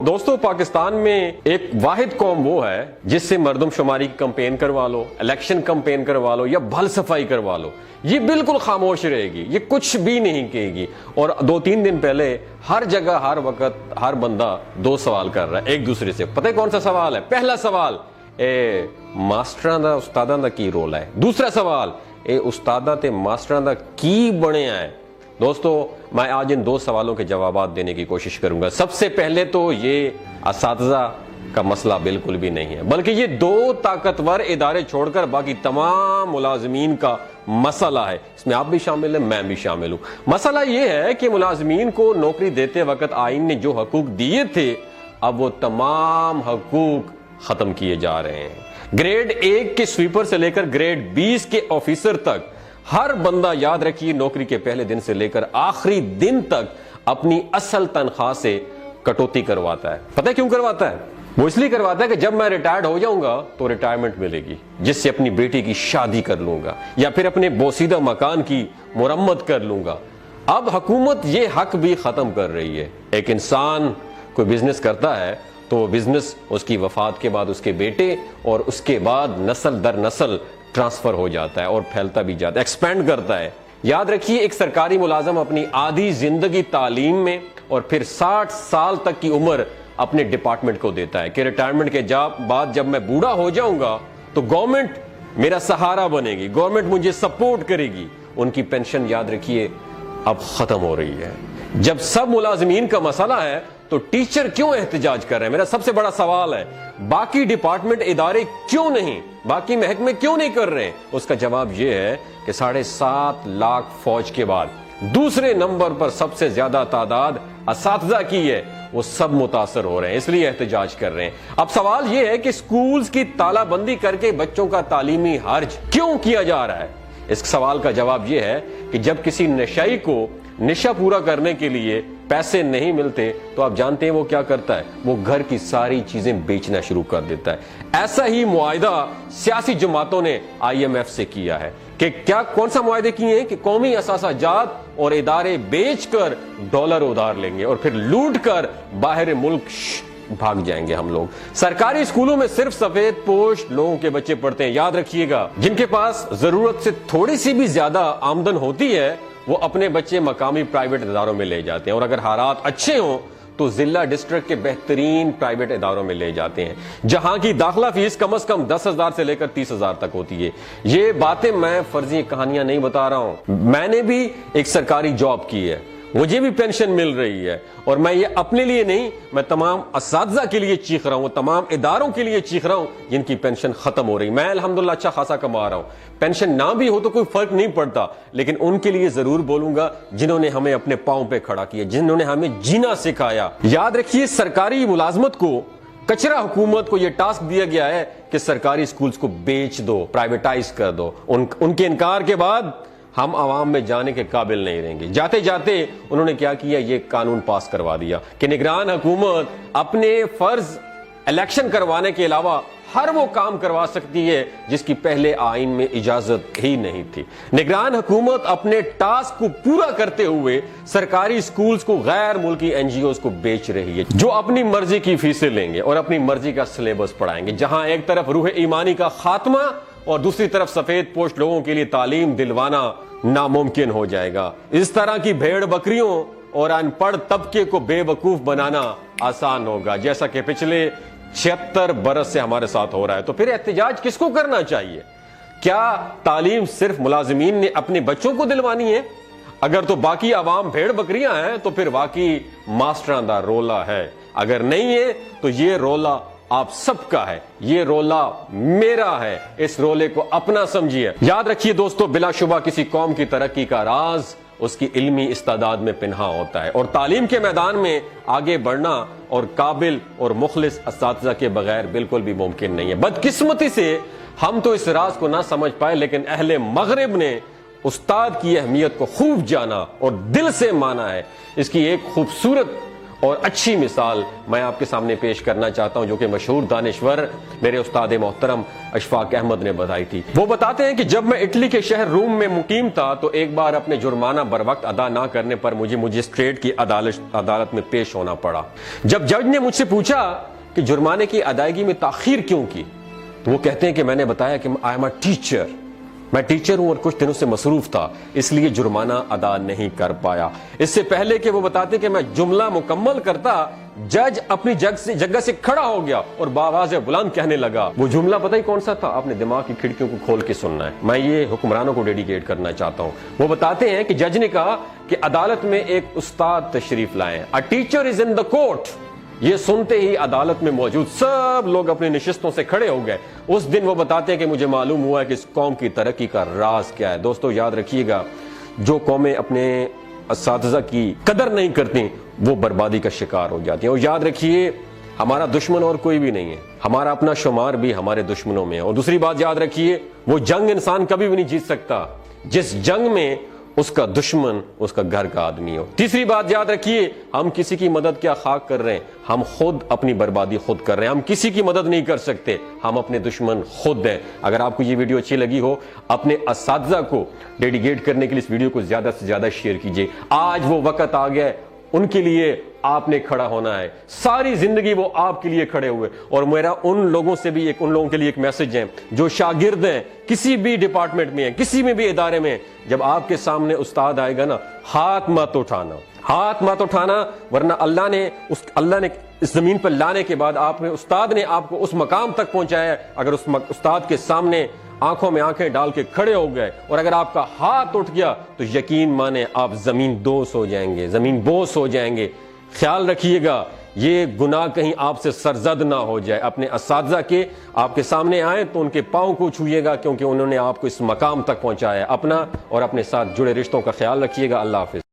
دوستو پاکستان میں ایک واحد قوم وہ ہے جس سے مردم شماری کی کمپین کروا لو، الیکشن کمپین کروا لو یا بھل صفائی کروا لو، یہ بالکل خاموش رہے گی، یہ کچھ بھی نہیں کہے گی۔ اور 2-3 دن پہلے ہر جگہ ہر وقت ہر بندہ 2 سوال کر رہا ہے ایک دوسرے سے۔ پتہ ہے کون سا سوال ہے؟ پہلا سوال، اے ماسٹراں دا استاداں دا کی رول ہے۔ دوسرا سوال، اے استاداں تے ماسٹراں دا کی بنیا ہے۔ دوستو میں آج ان 2 سوالوں کے جوابات دینے کی کوشش کروں گا۔ سب سے پہلے تو یہ اساتذہ کا مسئلہ بالکل بھی نہیں ہے، بلکہ یہ 2 طاقتور ادارے چھوڑ کر باقی تمام ملازمین کا مسئلہ ہے۔ اس میں آپ بھی شامل ہیں، میں بھی شامل ہوں۔ مسئلہ یہ ہے کہ ملازمین کو نوکری دیتے وقت آئین نے جو حقوق دیے تھے، اب وہ تمام حقوق ختم کیے جا رہے ہیں۔ گریڈ 1 کے سویپر سے لے کر گریڈ 20 کے آفیسر تک ہر بندہ، یاد رکھیے، نوکری کے پہلے دن سے لے کر آخری دن تک اپنی اصل تنخواہ سے کٹوتی کرواتا ہے۔ پتہ ہے کیوں کرواتا ہے؟ وہ اس لیے کرواتا ہے کہ جب میں ریٹائرڈ ہو جاؤں گا تو ریٹائرمنٹ ملے گی، جس سے اپنی بیٹی کی شادی کر لوں گا یا پھر اپنے بوسیدہ مکان کی مرمت کر لوں گا۔ اب حکومت یہ حق بھی ختم کر رہی ہے۔ ایک انسان کوئی بزنس کرتا ہے تو وہ بزنس اس کی وفات کے بعد اس کے بیٹے اور اس کے بعد نسل در نسل ٹرانسفر ہو جاتا ہے اور پھیلتا بھی جاتا ہے، ایکسپینڈ کرتا ہے۔ یاد رکھیے، ایک سرکاری ملازم اپنی آدھی زندگی تعلیم میں اور پھر 60 سال تک کی عمر اپنے ڈپارٹمنٹ کو دیتا ہے کہ ریٹائرمنٹ کے بعد جب میں بوڑھا ہو جاؤں گا تو گورنمنٹ میرا سہارا بنے گی، گورنمنٹ مجھے سپورٹ کرے گی۔ ان کی پینشن، یاد رکھیے، اب ختم ہو رہی ہے۔ جب سب ملازمین کا مسئلہ ہے تو ٹیچر کیوں احتجاج کر رہے ہیں؟ میرا سب سے بڑا سوال ہے، باقی ڈپارٹمنٹ ادارے کیوں نہیں، باقی محکمے کیوں نہیں کر رہے ہیں؟ اس کا جواب یہ ہے کہ 7.5 لاکھ فوج کے بعد دوسرے نمبر پر سب سے زیادہ تعداد اساتذہ کی ہے، وہ سب متاثر ہو رہے ہیں، اس لیے احتجاج کر رہے ہیں۔ اب سوال یہ ہے کہ سکولز کی تالہ بندی کر کے بچوں کا تعلیمی حرج کیوں کیا جا رہا ہے؟ اس سوال کا جواب یہ ہے کہ جب کسی نشئی کو نشہ پورا کرنے کے لیے پیسے نہیں ملتے تو آپ جانتے ہیں وہ کیا کرتا ہے؟ وہ گھر کی ساری چیزیں بیچنا شروع کر دیتا ہے۔ ایسا ہی معاہدہ سیاسی جماعتوں نے IMF سے کیا ہے کہ کون سا معاہدے کیے ہیں کہ قومی اثاثہ جات اور ادارے بیچ کر ڈالر ادھار لیں گے اور پھر لوٹ کر باہر ملک بھاگ جائیں گے ہم لوگ۔ سرکاری اسکولوں میں صرف سفید پوش لوگوں کے بچے پڑھتے ہیں، یاد رکھیے گا۔ جن کے پاس ضرورت سے تھوڑی سی بھی زیادہ آمدن ہوتی ہے وہ اپنے بچے مقامی پرائیویٹ اداروں میں لے جاتے ہیں، اور اگر حالات اچھے ہوں تو ضلع ڈسٹرکٹ کے بہترین پرائیویٹ اداروں میں لے جاتے ہیں، جہاں کی داخلہ فیس کم از کم 10,000 سے لے کر 30,000 تک ہوتی ہے۔ یہ باتیں میں فرضی کہانیاں نہیں بتا رہا ہوں، میں نے بھی ایک سرکاری جاب کی ہے، مجھے بھی پینشن مل رہی ہے، اور میں یہ اپنے لیے نہیں، میں تمام اساتذہ کے لیے چیخ رہا ہوں، تمام اداروں کے لیے چیخ رہا ہوں جن کی پینشن ختم ہو رہی۔ میں الحمدللہ اچھا خاصا کما رہا ہوں، پینشن نہ بھی ہو تو کوئی فرق نہیں پڑتا، لیکن ان کے لیے ضرور بولوں گا جنہوں نے ہمیں اپنے پاؤں پہ کھڑا کیا، جنہوں نے ہمیں جینا سکھایا۔ یاد رکھیے، سرکاری ملازمت کو، کچرا حکومت کو یہ ٹاسک دیا گیا ہے کہ سرکاری سکولز کو بیچ دو، پرائیویٹائز کر دو۔ ان کے انکار کے بعد ہم عوام میں جانے کے قابل نہیں رہیں گے۔ جاتے جاتے انہوں نے کیا کیا؟ یہ قانون پاس کروا دیا کہ نگران حکومت اپنے فرض الیکشن کروانے کے علاوہ ہر وہ کام کروا سکتی ہے جس کی پہلے آئین میں اجازت ہی نہیں تھی۔ نگران حکومت اپنے ٹاسک کو پورا کرتے ہوئے سرکاری سکولز کو غیر ملکی NGOs کو بیچ رہی ہے، جو اپنی مرضی کی فیسیں لیں گے اور اپنی مرضی کا سلیبس پڑھائیں گے، جہاں ایک طرف روح ایمانی کا خاتمہ اور دوسری طرف سفید پوش لوگوں کے لیے تعلیم دلوانا ناممکن ہو جائے گا۔ اس طرح کی بھیڑ بکریوں اور ان پڑھ طبقے کو بے وقوف بنانا آسان ہوگا، جیسا کہ پچھلے 76 برس سے ہمارے ساتھ ہو رہا ہے۔ تو پھر احتجاج کس کو کرنا چاہیے؟ کیا تعلیم صرف ملازمین نے اپنے بچوں کو دلوانی ہے؟ اگر تو باقی عوام بھیڑ بکریاں ہیں تو پھر واقعی ماسٹران دا رولا ہے، اگر نہیں ہے تو یہ رولا آپ سب کا ہے، یہ رولا میرا ہے، اس رولے کو اپنا سمجھیے۔ یاد رکھیے دوستو، بلا شبہ کسی قوم کی ترقی کا راز اس کی علمی استعداد میں پنہاں ہوتا ہے، اور تعلیم کے میدان میں آگے بڑھنا اور قابل اور مخلص اساتذہ کے بغیر بالکل بھی ممکن نہیں ہے۔ بدقسمتی سے ہم تو اس راز کو نہ سمجھ پائے، لیکن اہل مغرب نے استاد کی اہمیت کو خوب جانا اور دل سے مانا ہے۔ اس کی ایک خوبصورت اور اچھی مثال میں آپ کے سامنے پیش کرنا چاہتا ہوں جو کہ مشہور دانشور میرے استاد محترم اشفاق احمد نے بتائی تھی۔ وہ بتاتے ہیں کہ جب میں اٹلی کے شہر روم میں مقیم تھا تو ایک بار اپنے جرمانہ بر وقت ادا نہ کرنے پر مجھے مجسٹریٹ کی عدالت میں پیش ہونا پڑا۔ جب جج نے مجھ سے پوچھا کہ جرمانے کی ادائیگی میں تاخیر کیوں کی تو وہ کہتے ہیں کہ میں نے بتایا کہ آئی ایم اے ٹیچر، میں ٹیچر ہوں اور کچھ دنوں سے مصروف تھا اس لیے جرمانہ ادا نہیں کر پایا۔ اس سے پہلے کہ وہ بتاتے کہ میں جملہ مکمل کرتا جج اپنی جگہ سے کھڑا ہو گیا اور بآواز بلند کہنے لگا۔ وہ جملہ پتہ ہی کون سا تھا؟ آپ نے دماغ کی کھڑکیوں کو کھول کے سننا ہے، میں یہ حکمرانوں کو ڈیڈیکیٹ کرنا چاہتا ہوں۔ وہ بتاتے ہیں کہ جج نے کہا کہ عدالت میں ایک استاد تشریف لائیں، a teacher is in the court. یہ سنتے ہی عدالت میں موجود سب لوگ اپنی نشستوں سے کھڑے ہو گئے۔ اس دن وہ بتاتے ہیں کہ مجھے معلوم ہوا ہے کہ اس قوم کی ترقی کا راز کیا ہے۔ دوستو یاد رکھیے گا، جو قومیں اپنے اساتذہ کی قدر نہیں کرتی وہ بربادی کا شکار ہو جاتی ہیں۔ اور یاد رکھیے ہمارا دشمن اور کوئی بھی نہیں ہے، ہمارا اپنا شمار بھی ہمارے دشمنوں میں ہے۔ اور دوسری بات یاد رکھیے، وہ جنگ انسان کبھی بھی نہیں جیت سکتا جس جنگ میں اس کا دشمن اس کا گھر کا آدمی ہو۔ تیسری بات یاد رکھیے، ہم کسی کی مدد کیا خاک کر رہے ہیں، ہم خود اپنی بربادی خود کر رہے ہیں۔ ہم کسی کی مدد نہیں کر سکتے، ہم اپنے دشمن خود ہیں۔ اگر آپ کو یہ ویڈیو اچھی لگی ہو، اپنے اساتذہ کو ڈیڈیکیٹ کرنے کے لیے اس ویڈیو کو زیادہ سے زیادہ شیئر کیجیے۔ آج وہ وقت آ گیا ہے، ان کے لیے آپ نے کھڑا ہونا ہے۔ ساری زندگی وہ آپ کے لیے کھڑے ہوئے۔ اور میرا ان لوگوں سے بھی ان لوگوں کے لیے ایک میسج ہے جو شاگرد ہیں، کسی بھی ڈپارٹمنٹ میں ہیں، کسی میں بھی ادارے میں، جب آپ کے سامنے استاد آئے گا نا، ہاتھ مت اٹھانا، ورنہ اللہ نے اس زمین پر لانے کے بعد استاد نے آپ کو اس مقام تک پہنچایا ہے۔ اگر اس استاد کے سامنے آنکھوں میں آنکھیں ڈال کے کھڑے ہو گئے اور اگر آپ کا ہاتھ اٹھ گیا تو یقین مانے آپ زمین دوز ہو جائیں گے، زمین بوس ہو جائیں گے۔ خیال رکھیے گا یہ گناہ کہیں آپ سے سرزد نہ ہو جائے۔ اپنے اساتذہ کے آپ کے سامنے آئیں تو ان کے پاؤں کو چھوئیے گا، کیونکہ انہوں نے آپ کو اس مقام تک پہنچایا ہے۔ اپنا اور اپنے ساتھ جڑے رشتوں کا خیال رکھیے گا۔ اللہ حافظ۔